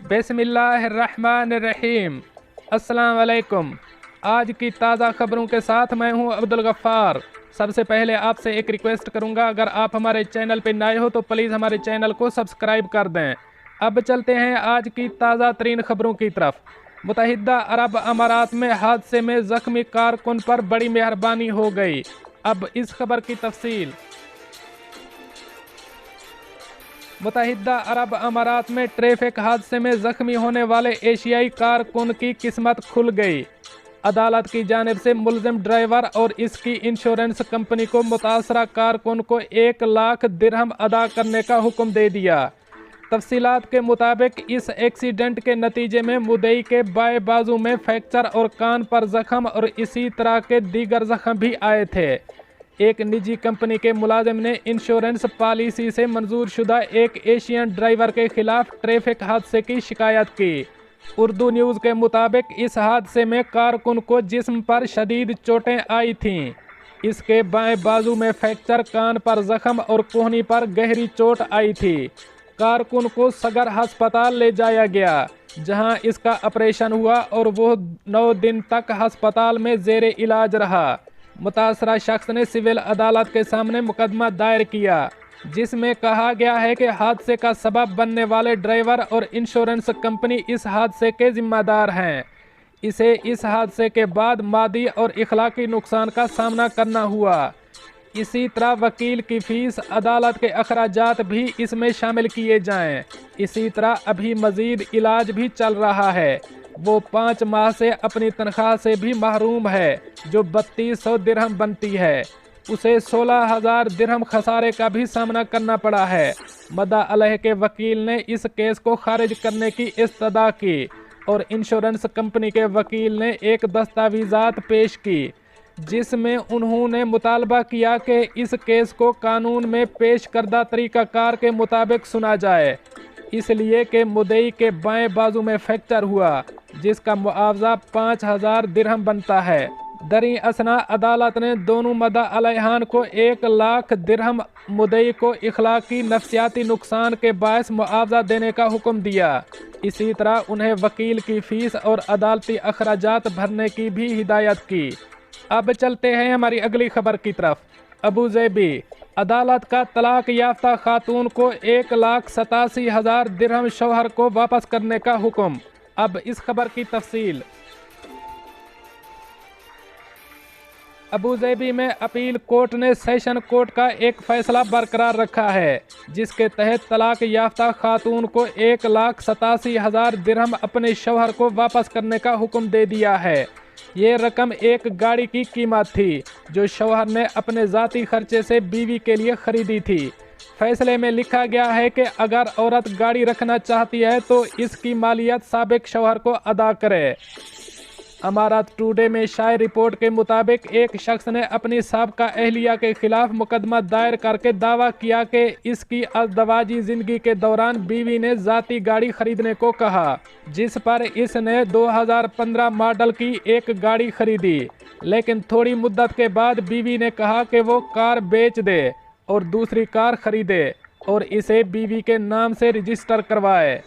बिस्मिल्लाहिर्रहमानिर्रहीम। अस्सलाम वालेकुम। आज की ताज़ा खबरों के साथ मैं हूं अब्दुल गफ्फार। सबसे पहले आपसे एक रिक्वेस्ट करूंगा, अगर आप हमारे चैनल पर नए हो तो प्लीज़ हमारे चैनल को सब्सक्राइब कर दें। अब चलते हैं आज की ताज़ा तरीन खबरों की तरफ। मुत्तहिदा अरब अमारात में हादसे में ज़ख्मी कारकुन पर बड़ी मेहरबानी हो गई। अब इस खबर की तफसील। मुत्तहिदा अरब अमारात में ट्रैफिक हादसे में जख्मी होने वाले एशियाई कारकुन की किस्मत खुल गई। अदालत की जानिब से मुलजिम ड्राइवर और इसकी इंश्योरेंस कंपनी को मुतासरा कारकुन को 1 लाख दिरहम अदा करने का हुक्म दे दिया। तफसीलात के मुताबिक इस एक्सीडेंट के नतीजे में मुद्दई के बाएं बाजू में फ्रैक्चर और कान पर जख्म और इसी तरह के दीगर जख्म भी आए थे। एक निजी कंपनी के मुलाजिम ने इंश्योरेंस पॉलिसी से मंजूर शुदा एक एशियन ड्राइवर के खिलाफ ट्रैफिक हादसे की शिकायत की। उर्दू न्यूज़ के मुताबिक इस हादसे में कारकुन को जिस्म पर शदीद चोटें आई थीं। इसके बाएं बाजू में फ्रैक्चर, कान पर जख्म और कोहनी पर गहरी चोट आई थी। कारकुन को सगर अस्पताल ले जाया गया, जहां इसका ऑपरेशन हुआ और वो 9 दिन तक अस्पताल में जेरे इलाज रहा। मुतासरा शख्स ने सिविल अदालत के सामने मुकदमा दायर किया, जिसमें कहा गया है कि हादसे का सबब बनने वाले ड्राइवर और इंश्योरेंस कंपनी इस हादसे के जिम्मेदार हैं। इसे इस हादसे के बाद मादी और इखलाकी नुकसान का सामना करना हुआ। इसी तरह वकील की फीस, अदालत के अखराजात भी इसमें शामिल किए जाएं। इसी तरह अभी मजीद इलाज भी चल रहा है। वो 5 माह से अपनी तनख्वाह से भी महरूम है, जो 3200 दिरहम बनती है। उसे 16,000 दिरहम खसारे का भी सामना करना पड़ा है। मद्दा अलैह के वकील ने इस केस को खारिज करने की इस्तदा की और इंश्योरेंस कंपनी के वकील ने एक दस्तावेजात पेश की, जिसमें उन्होंने मुतालबा किया कि इस केस को कानून में पेश करदा तरीक़ाकार के मुताबिक सुना जाए, इसलिए कि मुद्दई के बाएं बाजू में फ्रैक्चर हुआ, जिसका मुआवजा 5,000 दिरहम बनता है। दरी असना अदालत ने दोनों मद्दा अलैहान को 1 लाख दिरहम, मुद्दई को इखलाकी नफ्सियाती नुकसान के बायस मुआवजा देने का हुक्म दिया। इसी तरह उन्हें वकील की फीस और अदालती अखराजात भरने की भी हिदायत की। अब चलते हैं हमारी अगली खबर की तरफ। अबू ज़ैबी अदालत का तलाक याफ्ता खातून को 1,87,000 दिरहम शौहर को वापस करने का हुक्म। अब इस खबर की तफसील। अबू ज़ैबी में अपील कोर्ट ने सेशन कोर्ट का एक फैसला बरकरार रखा है, जिसके तहत तलाक याफ्ता खातून को 1,87,000 दिरहम अपने शौहर को वापस करने का हुक्म दे दिया है। ये रकम एक गाड़ी की कीमत थी, जो शौहर ने अपने ज़ाती खर्चे से बीवी के लिए खरीदी थी। फैसले में लिखा गया है कि अगर औरत गाड़ी रखना चाहती है तो इसकी मालियत साबिक शौहर को अदा करे। अमारात टुडे में शाये रिपोर्ट के मुताबिक एक शख्स ने अपनी साबका अहलिया के खिलाफ मुकदमा दायर करके दावा किया कि इसकी अज़दवाजी ज़िंदगी के दौरान बीवी ने ज़ाती गाड़ी खरीदने को कहा, जिस पर इसने 2015 मॉडल की एक गाड़ी खरीदी। लेकिन थोड़ी मुद्दत के बाद बीवी ने कहा कि वो कार बेच दे और दूसरी कार खरीदे और इसे बीवी के नाम से रजिस्टर करवाए।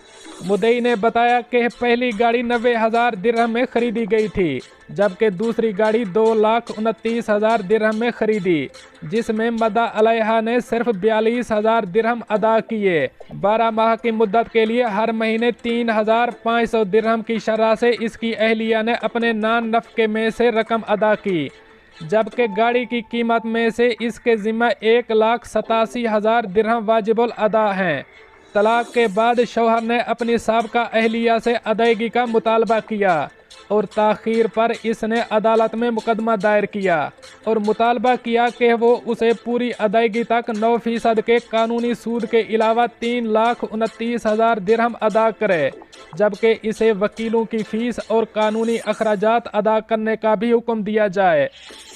मुद्दई ने बताया कि पहली गाड़ी 90,000 दिरहम में खरीदी गई थी, जबकि दूसरी गाड़ी 2,29,000 दिरहम में खरीदी, जिसमें मद्दा अलैहा ने सिर्फ 42,000 दिरहम अदा किए। 12 माह की मुद्दत के लिए हर महीने 3,500 दिरहम की शरह से इसकी अहलिया ने अपने नान नफके में से रकम अदा की, जबकि गाड़ी की कीमत में से इसके ज़िम्मा 1,87,000 दिरहम वाजिबुल अदा हैं। तलाक के बाद शौहर ने अपनी साबका अहलिया से अदायगी का मुतालबा किया और ताख़ीर पर इसने अदालत में मुकदमा दायर किया और मुतालबा किया कि वो उसे पूरी अदायगी तक 9% के कानूनी सूद के अलावा 3,29,000 दिरहम अदा करे, जबकि इसे वकीलों की फ़ीस और कानूनी अखराजात अदा करने का भी हुक्म दिया जाए।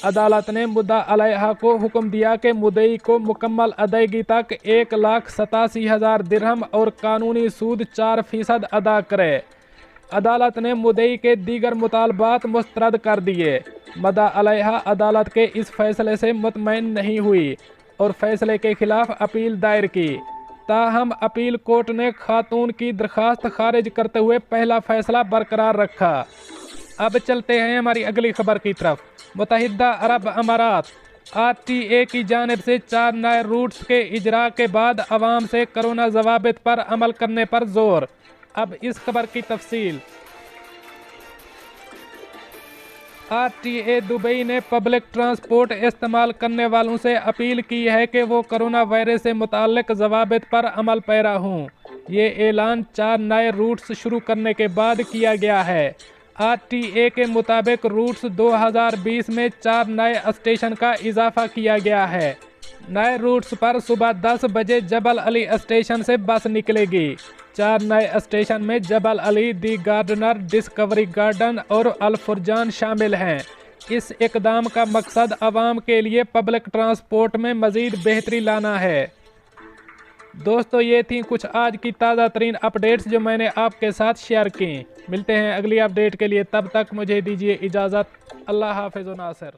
अदालत ने मुद्दा अलैहा को हुक्म दिया कि मुद्दई को मुकम्मल अदायगी तक 1,87,000 दिरहम और कानूनी सूद 4% अदा करे। अदालत ने मुद्दई के दीगर मुतालबात मुस्तरद कर दिए। मद्दा अलैहा अदालत के इस फैसले से मुतमईन नहीं हुई और फैसले के खिलाफ अपील दायर की। ताहम अपील कोर्ट ने खातून की दरखास्त खारिज करते हुए पहला फैसला बरकरार रखा। अब चलते हैं हमारी अगली खबर की तरफ। मुत्तहिदा अरब अमारात RTA की जानिब से 4 नए रूट्स के इजरा के बाद अवाम से कोरोना ज़वाबित पर अमल करने पर जोर। अब इस खबर की तफसील। RTA दुबई ने पब्लिक ट्रांसपोर्ट इस्तेमाल करने वालों से अपील की है कि वो कोरोना वायरस से मुताल्लिक ज़वाबित पर अमल पैरा हों। ये ऐलान 4 नए रूट्स शुरू करने के बाद किया गया है। RTA के मुताबिक रूट्स 2020 में 4 नए स्टेशन का इजाफा किया गया है। नए रूट्स पर सुबह 10 बजे जबल अली स्टेशन से बस निकलेगी। 4 नए स्टेशन में जबल अली, दी गार्डनर, डिस्कवरी गार्डन और अल फुरजान शामिल हैं। इस इकदाम का मकसद आवाम के लिए पब्लिक ट्रांसपोर्ट में मज़ीद बेहतरी लाना है। दोस्तों, ये थी कुछ आज की ताज़ा तरीन अपडेट्स जो मैंने आपके साथ शेयर की। मिलते हैं अगली अपडेट के लिए, तब तक मुझे दीजिए इजाज़त। अल्लाह हाफ़िज़ नासिर।